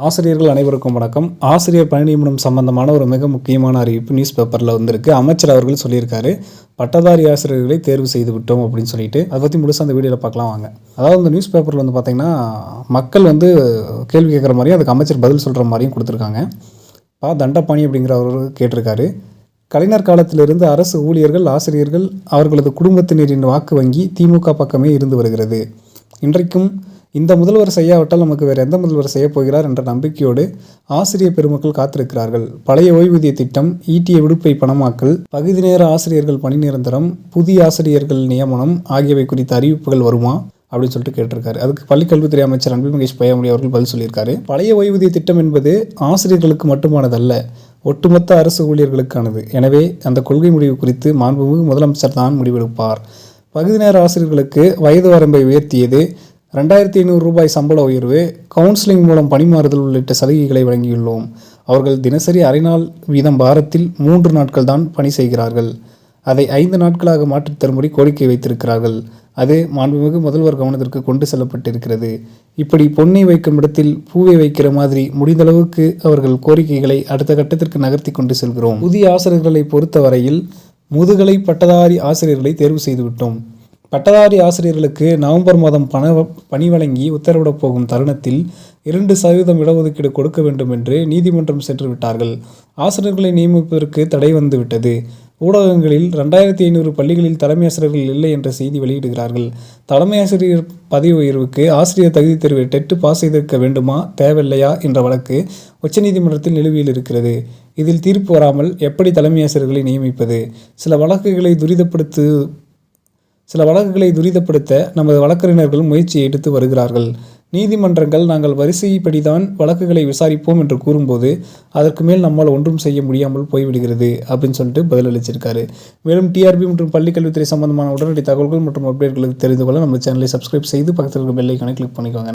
ஆசிரியர்கள் அனைவருக்கும் வணக்கம். ஆசிரியர் பணி நியமனம் சம்பந்தமான ஒரு மிக முக்கியமான அறிவிப்பு நியூஸ் பேப்பரில் வந்திருக்கு. அமைச்சர் அவர்கள் சொல்லியிருக்காரு, பட்டதாரி ஆசிரியர்களை தேர்வு செய்து விட்டோம் அப்படின்னு சொல்லிட்டு. அதை பற்றி முழுசாக அந்த வீடியோவில் பார்க்கலாம் வாங்க. அதாவது இந்த நியூஸ் பேப்பரில் வந்து பார்த்திங்கன்னா, மக்கள் வந்து கேள்வி கேட்குற மாதிரியும் அதுக்கு அமைச்சர் பதில் சொல்கிற மாதிரியும் கொடுத்துருக்காங்க. தண்டபாணி அப்படிங்கிறவர் கேட்டிருக்காரு, கலைஞர் காலத்திலிருந்து அரசு ஊழியர்கள், ஆசிரியர்கள், அவர்களது குடும்பத்தினரின் வாக்கு வங்கி திமுக பக்கமே இருந்து வருகிறது. இன்றைக்கும் இந்த முதல்வர் செய்யாவிட்டால் நமக்கு வேறு எந்த முதல்வர் செய்யப் போகிறார் என்ற நம்பிக்கையோடு ஆசிரியர் பெருமக்கள் காத்திருக்கிறார்கள். பழைய ஓய்வூதிய திட்டம், ஈட்டிய விடுப்பை பணமாக்கல், பகுதி நேர ஆசிரியர்கள் பணி நிரந்தரம், புதிய ஆசிரியர்கள் நியமனம் ஆகியவை குறித்த அறிவிப்புகள் வருமா அப்படின்னு சொல்லிட்டு கேட்டிருக்காரு. அதுக்கு பள்ளிக்கல்வித்துறை அமைச்சர் அன்பில் மகேஷ் பொய்யாமொழி அவர்கள் பதில் சொல்லியிருக்காரு. பழைய ஓய்வூதிய திட்டம் என்பது ஆசிரியர்களுக்கு மட்டுமானதல்ல, ஒட்டுமொத்த அரசு ஊழியர்களுக்கானது. எனவே அந்த கொள்கை முடிவு குறித்து மாண்புமிகு முதலமைச்சர் தான் முடிவெடுப்பார். பகுதி நேர ஆசிரியர்களுக்கு வயது வரம்பை உயர்த்தியது, 2500 ரூபாய் சம்பள உயர்வு, கவுன்சிலிங் மூலம் பணிமாறுதல் உள்ளிட்ட சலுகைகளை வழங்கியுள்ளோம். அவர்கள் தினசரி அரை நாள் வீதம் வாரத்தில் 3 நாட்கள் தான் பணி செய்கிறார்கள். அதை 5 நாட்களாக மாற்றித் தரும்படி கோரிக்கை வைத்திருக்கிறார்கள். அது மாண்புமிகு முதல்வர் கவனத்திற்கு கொண்டு செல்லப்பட்டிருக்கிறது. இப்படி பொன்னை வைக்கும் இடத்தில் பூவை வைக்கிற மாதிரி முடிந்தளவுக்கு அவர்கள் கோரிக்கைகளை அடுத்த கட்டத்திற்கு நகர்த்தி கொண்டு செல்கிறோம். புதிய ஆசிரியர்களை பொறுத்தவரையில் முதுகலை பட்டதாரி ஆசிரியர்களை தேர்வு செய்துவிட்டோம். பட்டதாரி ஆசிரியர்களுக்கு நவம்பர் மாதம் பணி வழங்கி உத்தரவிடப் போகும் தருணத்தில் 2% இடஒதுக்கீடு கொடுக்க வேண்டும் என்று நீதிமன்றம் சென்று விட்டார்கள். ஆசிரியர்களை நியமிப்பதற்கு தடை வந்துவிட்டது. ஊடகங்களில் 2500 பள்ளிகளில் தலைமை ஆசிரியர்கள் இல்லை என்ற செய்தி வெளியிடுகிறார்கள். தலைமை ஆசிரியர் பதவி உயர்வுக்கு ஆசிரியர் தகுதி தேர்வை டெட் பாஸ் செய்திருக்க வேண்டுமா தேவையில்லையா என்ற வழக்கு உச்சநீதிமன்றத்தில் நிலுவையில் இருக்கிறது. இதில் தீர்ப்பு வராமல் எப்படி தலைமை ஆசிரியர்களை நியமிப்பது? சில வழக்குகளை துரிதப்படுத்த நமது வழக்கறிஞர்கள் முயற்சியை எடுத்து வருகிறார்கள். நீதிமன்றங்கள் நாங்கள் வரிசைப்படிதான் வழக்குகளை விசாரிப்போம் என்று கூறும்போது அதற்கு மேல் நம்மால் ஒன்றும் செய்ய முடியாமல் போய்விடுகிறது அப்படின்னு சொல்லிட்டு பதிலளிச்சிருக்காரு. மேலும் டிஆர்பி மற்றும் பள்ளிக்கல்வித்துறை சம்பந்தமான உடனடி தகவல்கள் மற்றும் அப்டேட்களுக்கு தெரிந்து கொள்ள நம்ம சேனலை சப்ஸ்கிரைப் செய்து பக்கத்தில் இருக்க பெல் ஐகானை கிளிக் பண்ணிக்கோங்க.